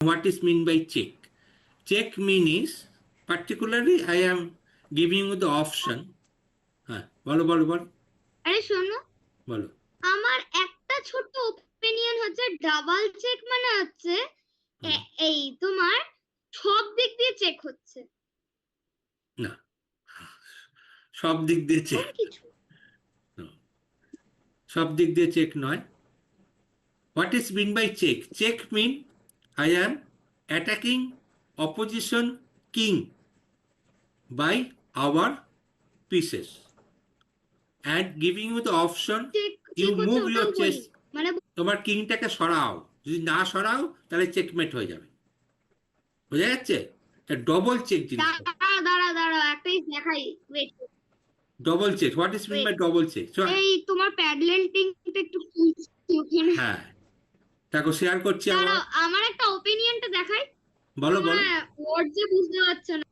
What is mean by check? Check mean is particularly I am giving you the option. হ্যাঁ বলো বলো বলো আরে শোনো, বলো। আমার একটা ছোট্ট ওপিনিয়ন হচ্ছে ডাবল চেক মানে হচ্ছে হুম, এই তোমার সব দিক দিয়ে চেক হচ্ছে না, সব দিক দিয়ে কোন চেক, কিছু। সব দিক দিয়ে চেক নয়। What is mean by check? Check mean I am attacking opposition king by our pieces and giving you the option check you check হচ্ছে move your ওটাও বলি, chess। মানে তোমার কিংটাকে সরাও, যদি না সরাও তাহলে চেকমেট হয়ে যাবে। বোঝা যাচ্ছে? ডবল চেক জিনিসটা। দাঁড়া দাঁড়া দাঁড়া একটাই দেখাই, wait double check, what is mean wait. By double check? এই তোমার প্যাডলেন্টিংটা একটু খুলছি ওখানে। হ্যাঁ, দেখো শেয়ার করছি আবার। দাঁড়াও আমার একটা ওপিনিয়নটা দেখাই। বলো বলো। হ্যাঁ, ওর যে বুঝতে পারছো না।